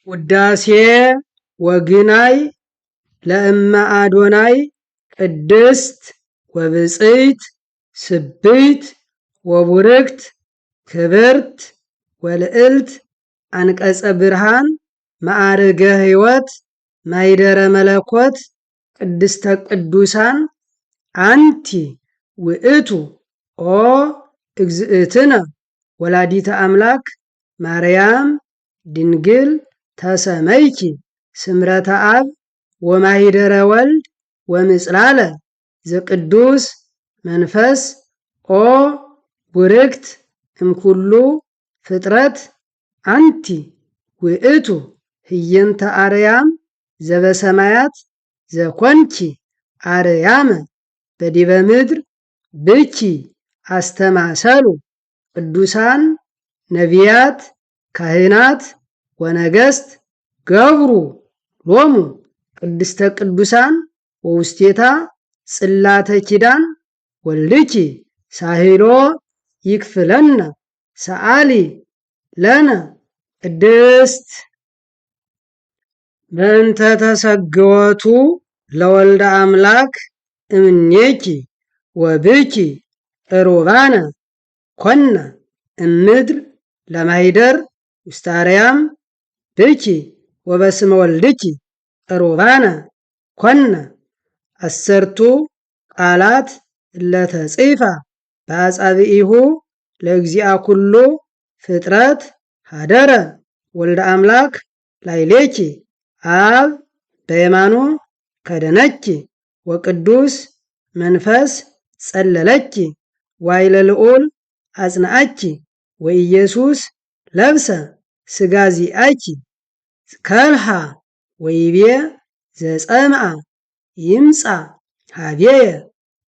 ውዳሴ ወግናይ ለእመ አዶናይ ቅድስት ወብፅዕት ስብሕት ወቡርክት ክብርት ወልዕልት አንቀጸ ብርሃን ማዕርገ ሕይወት ማይደረ መለኮት ቅድስተ ቅዱሳን አንቲ ውእቱ ኦ እግዝእትነ ወላዲተ አምላክ ማርያም ድንግል ተሰመይኪ ስምረተ አብ ወማይደረ ወልድ ወምጽላለ ዘቅዱስ መንፈስ ኦ ቡርክት እምኩሉ ፍጥረት አንቲ ውእቱ ህየንተ አርያም ዘበሰማያት ዘኮንኪ አርያመ በዲበ ምድር ብኪ አስተማሰሉ ቅዱሳን ነቢያት ካህናት ወነገስት ገብሩ ሎሙ ቅድስተ ቅዱሳን ወውስቴታ ጽላተ ኪዳን ወልድኪ ሳሂሎ ይክፍለነ ሰአሊ ለነ ቅድስት በእንተ ተሰግወቱ ለወልደ አምላክ እምኔኪ ወብኪ ሩባነ ኮነ እምድር ለማይደር ውስተ አርያም ብኪ ወበስመ ወልድኪ ሩባነ ኮነ አሰርቱ ቃላት እለተጽፋ በአጻብዒሁ ለእግዚአ ኩሉ ፍጥረት ሀደረ ወልደ አምላክ ላይሌኪ አብ በየማኑ ከደነኪ ወቅዱስ መንፈስ ጸለለኪ ዋይለ ልዑል አጽንዓኪ ወኢየሱስ ለብሰ ሥጋ ዚአኪ ከልሃ ወይቤ ዘጸምዓ ይምጻ ሀቤየ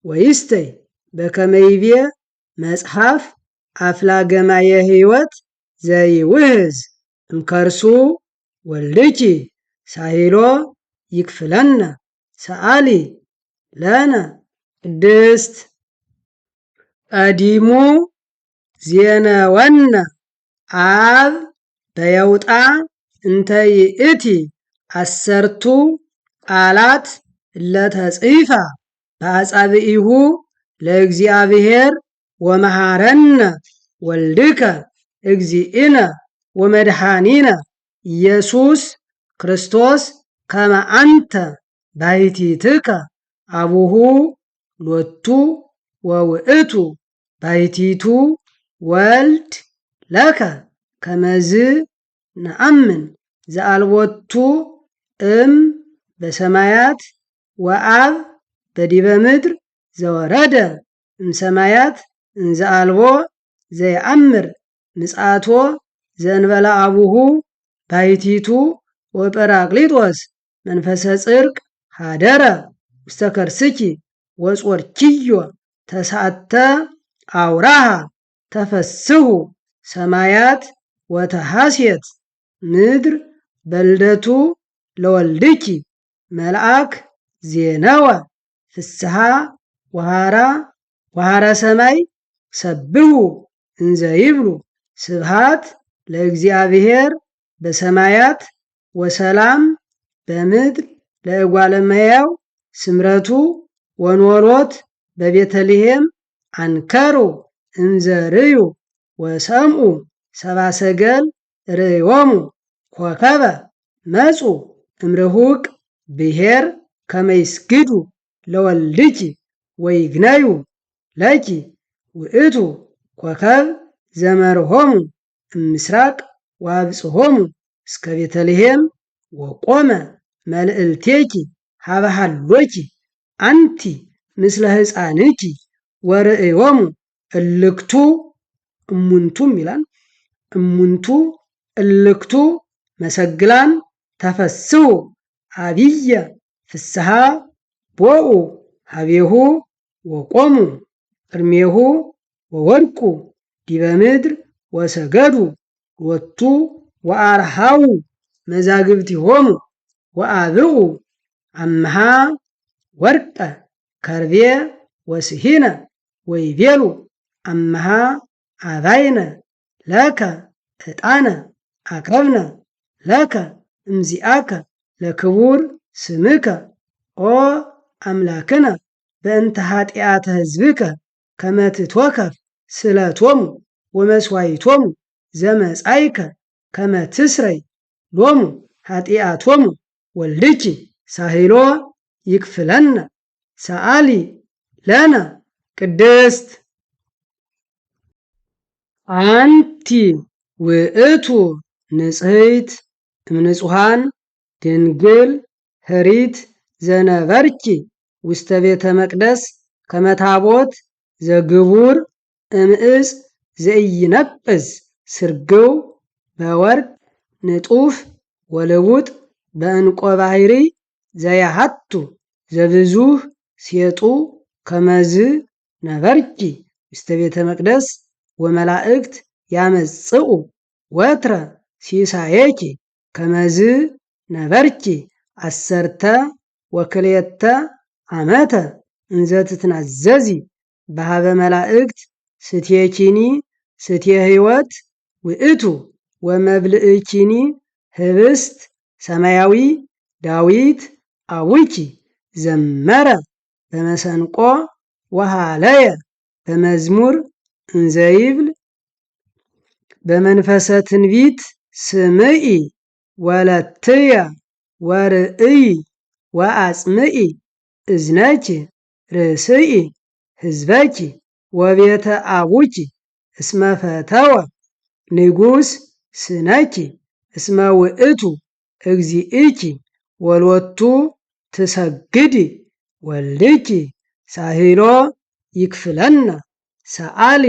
ወይስተይ በከመ ይቤ መጽሐፍ አፍላገማየ ሕይወት ዘይውህዝ እምከርሱ ወልድኪ ሳሂሎ ይክፍለነ ሰአሊ ለነ ቅድስት ቀዲሙ ዜነወነ አብ በየውጣ እንተ ይእቲ አሰርቱ ቃላት እለተጽፋ በአጻብዒሁ ለእግዚአብሔር ወመሃረነ ወልድከ እግዚእነ ወመድኃኒነ ኢየሱስ ክርስቶስ ከመ አንተ ባሕቲትከ አቡሁ ሎቱ ወውእቱ ባሕቲቱ ወልድ ለከ ከመዝ ነአምን ዘአልቦቱ እም በሰማያት ወአብ በዲበ ምድር ዘወረደ እምሰማያት እንዘአልቦ ዘየአምር ምጽአቶ ዘእንበለ አቡሁ ባሕቲቱ ወጰራቅሊጦስ መንፈሰ ጽድቅ ሀደረ ውስተ ከርስኪ ወጾርኪዮ ተስዓተ አውራሃ ተፈስሑ ሰማያት ወተሐሴት ምድር በልደቱ ለወልድኪ መልአክ ዜነወ ፍስሓ ወሃራ ሰማይ ሰብሑ እንዘ ይብሉ ስብሃት ለእግዚአብሔር በሰማያት ወሰላም በምድር ለእጓለ እመሕያው ስምረቱ ወንወሎት በቤተልሔም አንከሩ እንዘ ርእዩ ወሰምዑ ሰብአ ሰገል ርእዮሙ ኮከበ መጹ እምርሁቅ ብሔር ከመ ይስግዱ ለወልድኪ ወይግነዩ ለኪ ውእቱ ኮከብ ዘመርሆሙ እምስራቅ ወአብጽሖሙ እስከ ቤተልሔም ወቆመ መልዕልቴኪ ሀበ ሀሎኪ አንቲ ምስለ ሕፃንኪ ወርእዮሙ እልክቱ እሙንቱም ይላል እሙንቱ እልክቱ መሰግላን ተፈስሑ አብየ ፍስሓ ቦኡ ሀቤሁ ወቆሙ ቅድሜሁ ወወድቁ ዲበ ምድር ወሰገዱ ሎቱ ወአርሃው መዛግብቲሆሙ ወአብኡ አምሃ ወርቀ ከርቤ ወስሂነ ወይቤሉ አምሃ አባይነ ለከ ዕጣነ አቅረብነ ለከ እምዚአከ ለክቡር ስምከ ኦ አምላክነ በእንተ ኃጢአተ ሕዝብከ ከመ ትትወከፍ ስለቶሙ ወመስዋዕቶሙ ዘመጻእከ ከመ ትስረይ ሎሙ ኃጢአቶሙ ወልድኪ ሳህሎ ይክፍለነ ሰአሊ ለነ ቅድስት አንቲ ውእቱ ንጽሕት እምንጹሐን ድንግል ኅሪት ዘነበርኪ ውስተ ቤተ መቅደስ ከመ ታቦት ዘግቡር እምዕፅ ዘኢይነቅዝ ስርግው በወርቅ ንጡፍ ወልውጥ በዕንቆ ባሕሪ ዘያሃቱ ዘብዙሕ ሴጡ ከመዝ ነበርኪ ውስተ ቤተ መቅደስ ወመላእክት ያመጽኡ ወትረ ሲሳየኪ ከመዝ ነበርኪ አሰርተ ወክልኤተ ዓመተ እንዘ ትትናዘዚ በሃበ መላእክት ስትየኪኒ ስትየ ሕይወት ውእቱ ወመብልእኪኒ ህብስት ሰማያዊ ዳዊት አቡኪ ዘመረ በመሰንቆ ወሃለየ በመዝሙር እንዘይብል በመንፈሰ ትንቢት ስምዒ ወለትየ ወርእይ ወአጽምዒ እዝነኪ ርእስኢ ሕዝበኪ ወቤተ አቡኪ እስመ ፈተወ ንጉሥ ስነኪ እስመ ውእቱ እግዚእኪ ወሎቱ ትሰግዲ ወልድኪ ሳህሎ ይክፍለነ ሰአሊ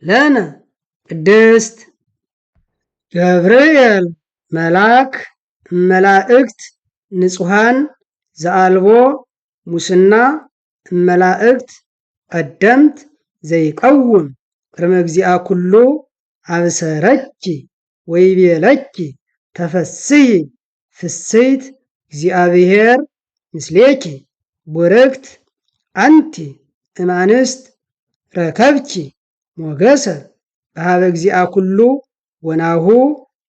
ለነ ቅድስት ገብርኤል መልአክ እመላእክት ንጹሐን ዘአልቦ ሙስና እመላእክት ቀደምት ዘይቀውም ቅድመ እግዚአ ኩሉ አብሰረኪ ወይቤለኪ ተፈስሒ ፍስሕት እግዚአብሔር ምስሌኪ ቡርክት አንቲ እማንስት ረከብኪ ሞገሰ በሃበ እግዚአ ኩሉ ወናሁ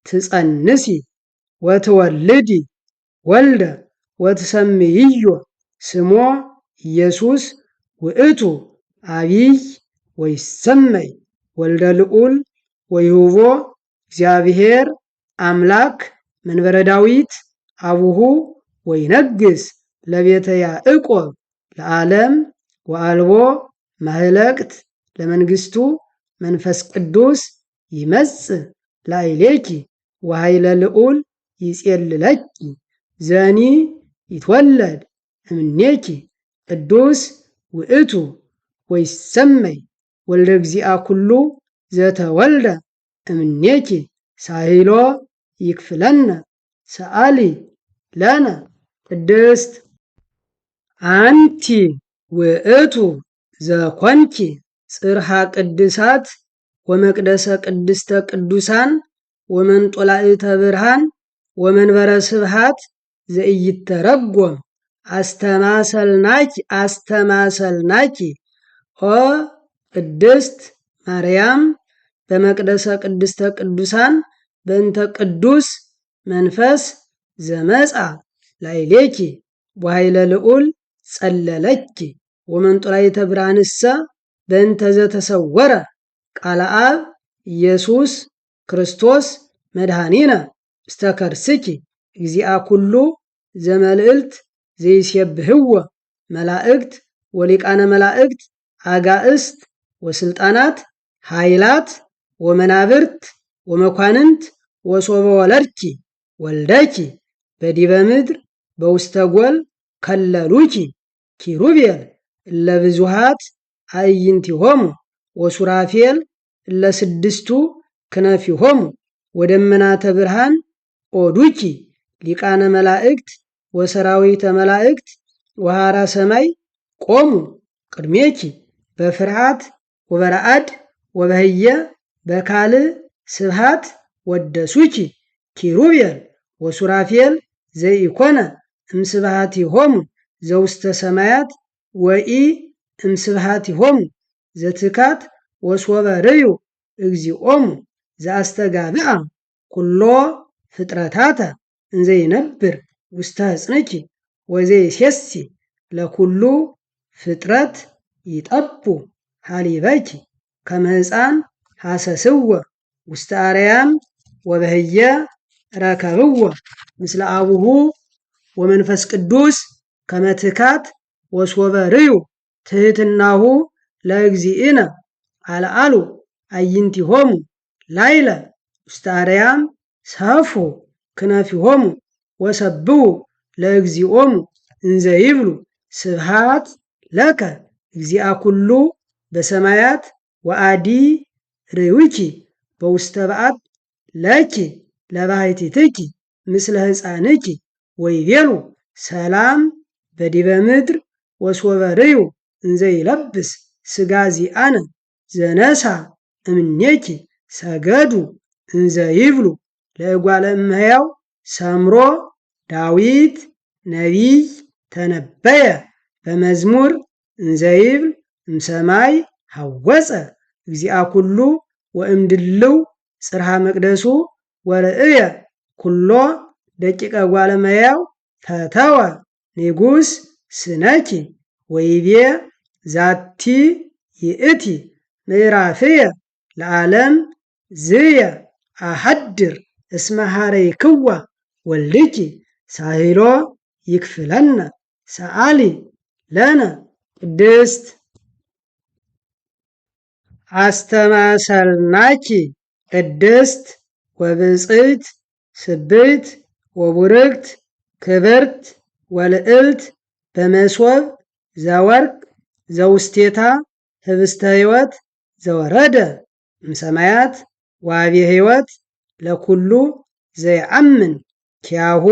ትጸንሲ ወትወልዲ ወልደ ወትሰምይዮ ስሞ ኢየሱስ ውእቱ አቢይ ወይሰመይ ወልደ ልዑል ወይሁቦ እግዚአብሔር አምላክ መንበረ ዳዊት አቡሁ ወይነግስ ለቤተ ያዕቆብ ለዓለም ወአልቦ ማህለቅት ለመንግሥቱ መንፈስ ቅዱስ ይመጽእ ላዕሌኪ ወኃይለ ልዑል ይጼልለኪ ዘኒ ይትወለድ እምኔኪ ቅዱስ ውእቱ ወይሰመይ ወልደ እግዚአ ኩሉ ዘተወልደ እምኔኪ ሳህሎ ይክፍለነ ሰአሊ ለነ ቅድስት አንቲ ውእቱ ዘኮንኪ ጽርሐ ቅድሳት ወመቅደሰ ቅድስተ ቅዱሳን ወመንጦላዕተ ብርሃን ወመንበረ ስብሃት ዘኢይተረጎም አስተማሰልናኪ ኦ ቅድስት ማርያም በመቅደሰ ቅድስተ ቅዱሳን በእንተ ቅዱስ መንፈስ ዘመጻ ላዕሌኪ ወኃይለ ልዑል ጸለለኪ ወመንጦላዕተ ብርሃንሰ በእንተ ዘተሰወረ ቃለ አብ ኢየሱስ ክርስቶስ መድኃኒነ ውስተ ከርስኪ እግዚአ ኩሉ ዘመልዕልት ዘይሴብሕዎ መላእክት ወሊቃነ መላእክት አጋእስት ወስልጣናት ኃይላት ወመናብርት ወመኳንንት ወሶበ ወለድኪ ወልደኪ በዲበ ምድር በውስተ ጎል ከለሉኪ ኪሩቤል እለ ብዙኃት አዕይንቲሆሙ ወሱራፌል እለ ስድስቱ ክነፊሆሙ ወደመናተ ብርሃን ኦዱኪ ሊቃነ መላእክት ወሰራዊተ መላእክት ወሃራ ሰማይ ቆሙ ቅድሜኪ በፍርሃት ወበረአድ ወበህየ በካልእ ስብሃት ወደሱኪ ኪሩቤል ወሱራፌል ዘኢኮነ እምስብሃቲሆሙ ዘውስተ ሰማያት ወኢ እምስብሃቲሆሙ ዘትካት ወሶበ ርእዩ እግዚኦሙ ዘአስተጋብአ ኩሎ ፍጥረታተ እንዘይነብር ውስተ ሕፅንኪ ወዘይሴሲ ለኩሉ ፍጥረት ይጠቡ ሀሊበኪ ከመ ሕፃን ሐሰስዎ ውስተ አርያም ወበህየ ረከብዎ ምስለ አቡሁ ወመንፈስ ቅዱስ ከመ ትካት ወሶበ ርዩ ትሕትናሁ ለእግዚእነ አልዓሉ አዕይንቲሆሙ ላዕለ ውስተ አርያም ሰፉ ክነፊሆሙ ወሰብሑ ለእግዚኦሙ እንዘ ይብሉ ስብሐት ለከ እግዚአ ኩሉ በሰማያት ወአዲ ርዩኪ በውስተ በዓት ለኪ ለባሕቲትኪ ምስለ ሕፃንኪ ወይቤሉ ሰላም በዲበ ምድር ወሶበ ርዩ እንዘ ይለብስ ሥጋ ዚአነ ዘነሣ እምኔኪ ሰገዱ እንዘ ይብሉ ለእጓለ እመሕያው ሰምሮ ዳዊት ነቢይ ተነበየ በመዝሙር እንዘ ይብል እምሰማይ ሐወፀ እግዚአ ኩሉ ወእምድልው ጽርሐ መቅደሱ ወርእየ ኩሎ ደቂቀ እጓለ እመሕያው ተተወ ንጉሥ ስነኪ ወይቤ ዛቲ ይእቲ ምዕራፍየ ለዓለም ዝየ አሐድር እስመ ሐረይክዋ ወልድኪ ሳህሎ ይክፍለነ ሰአሊ ለነ ቅድስት አስተማሰልናኪ ቅድስት ወብፅዕት ስብዕት ወቡርክት ክብርት ወልዕልት በመሶብ ዘወርቅ ዘውስቴታ ህብስተ ሕይወት ዘወረደ እምሰማያት ዋቤ ሕይወት ለኩሉ ዘይአምን ኪያሁ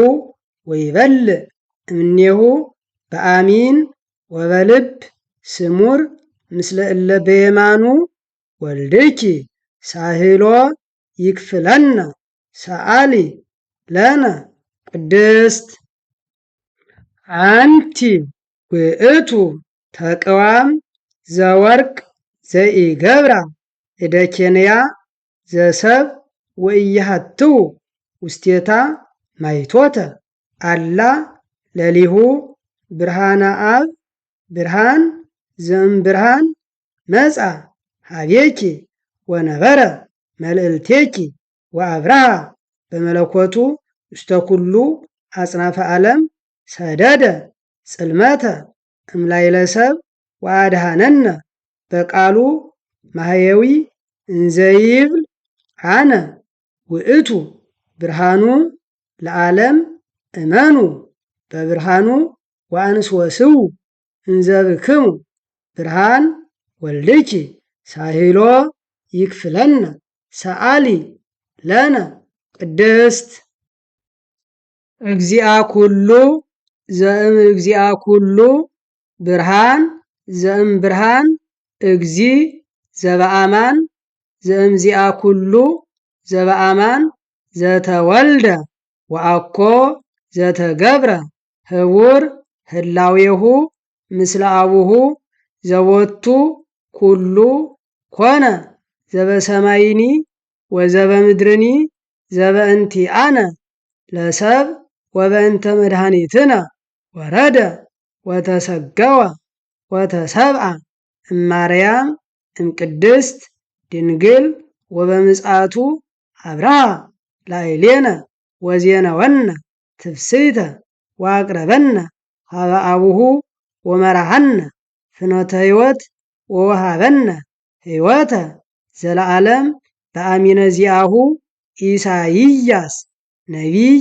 ወይበልዕ እምኔሁ በአሚን ወበልብ ስሙር ምስለ እለ በየማኑ ወልድኪ ሳህሎ ይክፍለነ ሰአሊ ለነ ቅድስት አንቲ ውእቱ ተቅዋም ዘወርቅ ዘኢገብራ እደ ኬንያ ዘሰብ ወኢያሃትው ውስቴታ ማይቶተ አላ ለሊሁ ብርሃነ አብ ብርሃን ዘእምብርሃን መጻ ሀቤኪ ወነበረ መልዕልቴኪ ወአብርሃ በመለኮቱ ውስተ ኩሉ አጽናፈ ዓለም ሰደደ ጽልመተ እምላዕለ ሰብ ወአድኀነነ በቃሉ ማሕየዊ እንዘ ይብል አነ ውእቱ ብርሃኑ ለዓለም እመኑ በብርሃኑ ወአንስወስው እንዘ ብክሙ ብርሃን ወልድኪ ሳህሎ ይክፍለነ ሰአሊ ለነ ቅድስት እግዚአ ኩሉ ዘእም እግዚአ ኩሉ ብርሃን ዘእም ብርሃን እግዚ ዘበአማን ዘእምዚአ ኩሉ ዘበአማን ዘተወልደ ወአኮ ዘተገብረ ህቡር ህላዌሁ ምስለ አቡሁ ዘቦቱ ኩሉ ኮነ ዘበሰማይኒ ወዘበምድርኒ ዘበእንቲአነ ለሰብ ወበእንተ መድኃኒትነ ወረደ ወተሰገወ ወተሰብአ እማርያም እምቅድስት ድንግል ወበምጽአቱ አብርሃ ላዕሌነ ወዜነወነ ትፍስሕተ ወአቅረበነ ሀበ አቡሁ ወመርሐነ ፍኖተ ሕይወት ወወሃበነ ሕይወተ ዘለዓለም በአሚነ ዚአሁ ኢሳይያስ ነቢይ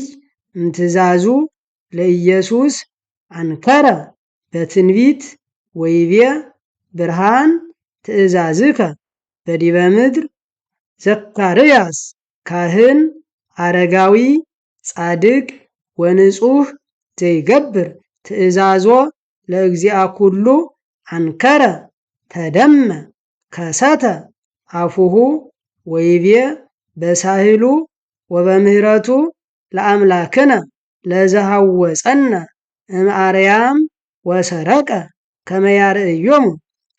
እምትእዛዙ ለኢየሱስ አንከረ በትንቢት ወይቤ ብርሃን ትእዛዝከ በዲበ ምድር ዘካርያስ ካህን አረጋዊ ጻድቅ ወንጹሕ ዘይገብር ትእዛዞ ለእግዚአ ኩሉ አንከረ ተደመ ከሰተ አፉሁ ወይቤ በሳህሉ ወበምህረቱ ለአምላክነ ለዘሃወፀነ እምአርያም ወሰረቀ ከመ ያርእዮሙ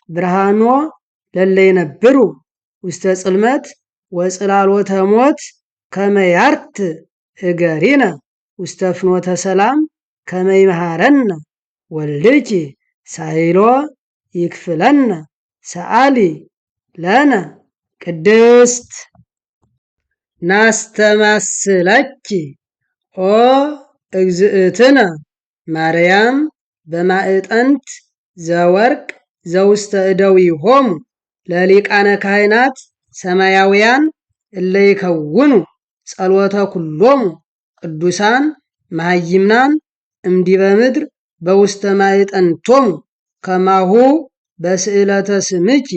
ብርሃኖ ለለይነብሩ ውስተ ጽልመት ወጽላሎተ ሞት ከመ ያርት እገሪነ ውስተ ፍኖተ ሰላም ከመ ይምሃረነ ወልድኪ ሳይሎ ይክፍለነ ሰአሊ ለነ ቅድስት ናስተማስለኪ ኦ እግዝእትነ ማርያም በማዕጠንት ዘወርቅ ዘውስተ እደዊሆሙ ለሊቃነ ካህናት ሰማያውያን እለ ይከውኑ ጸሎተ ኩሎሙ ቅዱሳን መሃይምናን እምዲበ ምድር በውስተ ማዕጠንቶሙ ከማሁ በስዕለተ ስምኪ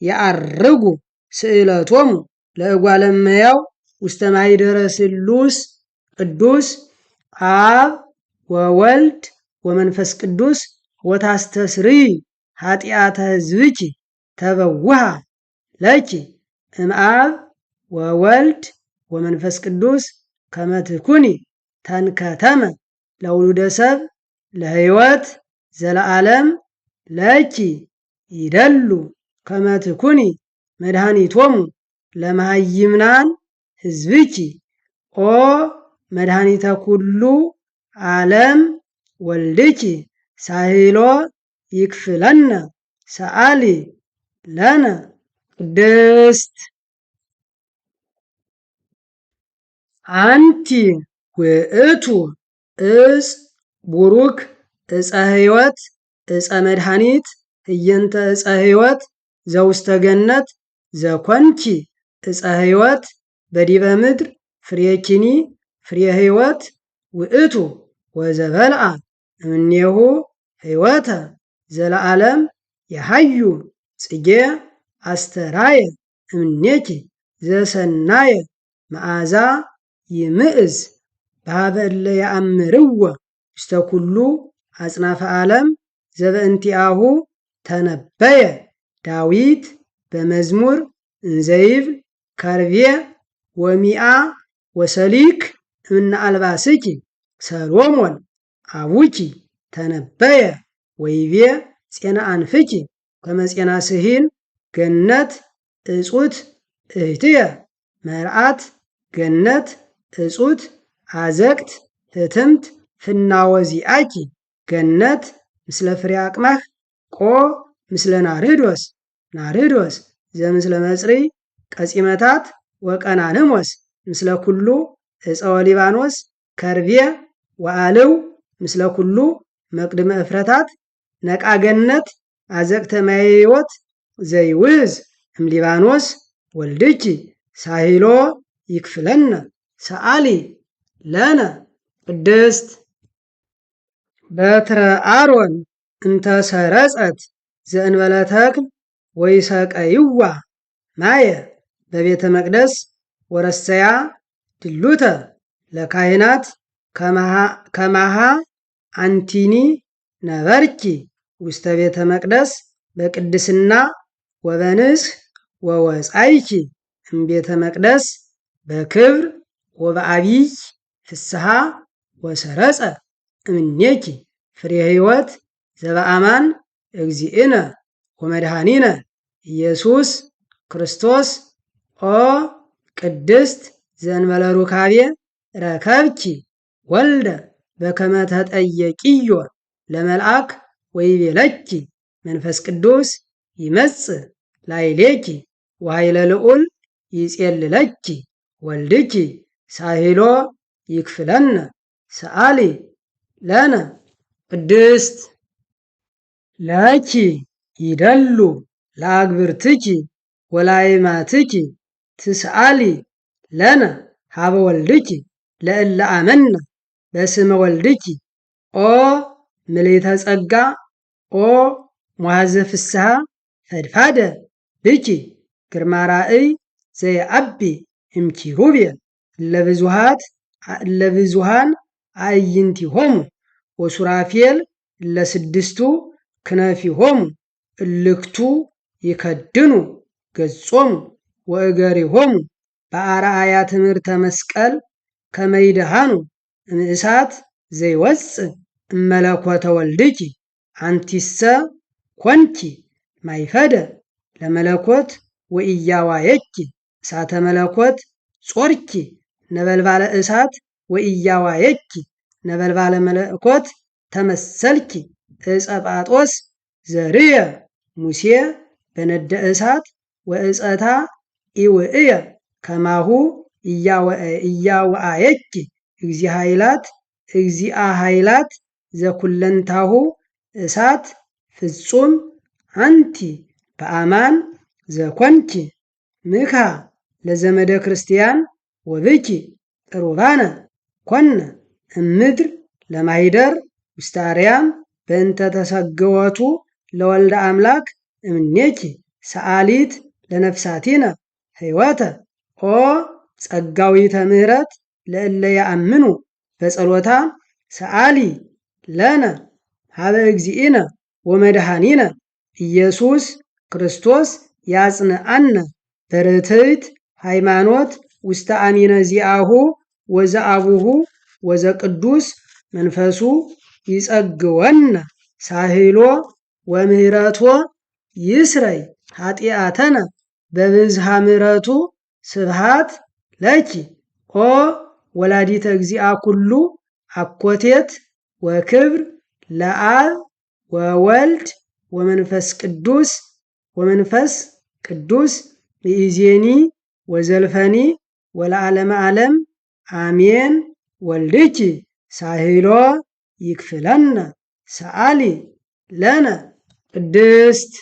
የዐርጉ ስዕለቶሙ ለእጓለ እመሕያው ውስተ ማኅደረ ስሉስ ቅዱስ አብ ወወልድ ወመንፈስ ቅዱስ ወታስተስርይ ኃጢአተ ሕዝብኪ ተበውሃ ለኪ እምአብ ወወልድ ወመንፈስ ቅዱስ ከመ ትኩኒ ተንከተመ ለውሉደ ሰብ ለሕይወት ዘለዓለም ለኪ ይደሉ ከመ ትኩኒ መድኃኒቶሙ ለመሃይምናን ሕዝብኪ ኦ መድኃኒተ ኩሉ ዓለም ወልድኪ ሳህሎ ይክፍለነ ሰአሊ ለነ ቅድስት አንቲ ውእቱ እፅ ቡሩክ ዕፀ ሕይወት ዕፀ መድኃኒት ህየንተ ዕፀ ሕይወት ዘውስተ ገነት ዘኮንኪ ዕፀ ሕይወት በዲበ ምድር ፍሬኪኒ ፍሬ ሕይወት ውእቱ ወዘበልዓ እምኔሁ ሕይወተ ዘለዓለም የሃዩ ጽጌ አስተራየ እምኔኪ ዘሰናየ መዓዛ ይምእዝ በኀበ እለ ያአምርዎ ውስተ ኩሉ አጽናፈ ዓለም ዘበእንቲአሁ ተነበየ ዳዊት በመዝሙር እንዘይብል ከርቤ ወሚአ ወሰሊክ እምነ አልባስኪ ሰሎሞን አቡኪ ተነበየ ወይቤ ፄና አንፍኪ ከመ ፄና ስሂን ገነት እጹት እህትየ መርዓት ገነት እጹት አዘቅት ህትምት ፍናወዚአኪ ገነት ምስለ ፍሬ አቅማህ ቆ ምስለ ናርዶስ ናርዶስ ዘምስለ መጽሪ ቀጺመታት ወቀናንሞስ ምስለ ኩሉ ዕፀወ ሊባኖስ ከርቤ ወአልው ምስለ ኩሉ መቅድመ እፍረታት ነቃ ገነት አዘቅተ ማየ ሕይወት ዘይውዝ እምሊባኖስ ወልድኪ ሳሂሎ ይክፍለነ ሰአሊ ለነ ቅድስት በትረ አሮን እንተ ሰረጸት ዘእንበለ ተክል ወይሰቀይዋ ማየ በቤተ መቅደስ ወረሰያ ድሉተ ለካህናት ከማሃ አንቲኒ ነበርኪ ውስተ ቤተ መቅደስ በቅድስና ወበንስህ ወወፃይኪ እምቤተ መቅደስ በክብር ወበአቢይ ፍስሐ ወሰረጸ እምኔኪ ፍሬ ሕይወት ዘበአማን እግዚእነ ወመድኃኒነ ኢየሱስ ክርስቶስ ኦ ቅድስት ዘእንበለ ሩካቤ ረከብኪ ወልደ በከመ ተጠየቂዮ ለመልአክ ወይቤለኪ መንፈስ ቅዱስ ይመጽእ ላዕሌኪ ወኃይለ ልዑል ይጼልለኪ ወልድኪ ሳሂሎ ይክፍለነ ሰአሊ ለነ ቅድስት ለኪ ይደሉ ለአግብርትኪ ወላይማትኪ ትስአሊ ለነ ሀበ ወልድኪ ለእለ አመነ በስመ ወልድኪ ኦ ምልዕተ ጸጋ ኦ መዋዘ ፍስሐ ፈድፋደ ብኪ ግርማ ራእይ ዘየዐቢ እምኪሩቤል እለብዙሃን አዕይንቲሆሙ ወሱራፌል እለስድስቱ ክነፊሆሙ እልክቱ ይከድኑ ገጾሙ ወእገሪሆሙ በአርአያ ትምህርተ መስቀል ከመ ይድኃኑ እምእሳት ዘይወፅእ እመለኮተ ወልድኪ አንቲሰ ኮንኪ ማይፈደ ለመለኮት ወኢያዋየኪ እሳተ መለኮት ጾርኪ ነበልባለ እሳት ወኢያዋየኪ ነበልባለ መለኮት ተመሰልኪ ዕፀ ጳጦስ ዘርየ ሙሴ በነደ እሳት ወዕፀታ ኢውእየ ከማሁ ኢያዋየኪ እግዚአ ኃይላት ዘኩለንታሁ እሳት ፍጹም አንቲ በአማን ዘኮንኪ ምካ ለዘመደ ክርስቲያን ወብኪ ቅሩባነ ኮነ እምድር ለማይደር ውስተ አርያም በእንተ ተሰገወቱ ለወልደ አምላክ እምኔኪ ሰአሊት ለነፍሳቲነ ሕይወተ ኦ ጸጋዊተ ምሕረት ለእለ ያአምኑ በጸሎታ ሰአሊ ለነ ሀበ እግዚእነ ወመድኃኒነ ኢየሱስ ክርስቶስ ያጽንአነ በርትዕት ሃይማኖት ውስተ አሚነ ዚአሁ ወዘአቡሁ ወዘቅዱስ መንፈሱ ይጸግወነ ሳህሎ ወምህረቶ ይስረይ ኃጢአተነ በብዝሃ ምሕረቱ ስብሃት ለኪ ኦ ወላዲተ እግዚአ ኩሉ አኮቴት ወክብር ለአብ ወወልድ ወመንፈስ ቅዱስ ይእዜኒ ወዘልፈኒ ወለዓለመ ዓለም አሜን። ወልድኪ ሳህሎ ይክፍለነ ሰአሊ ለነ ቅድስት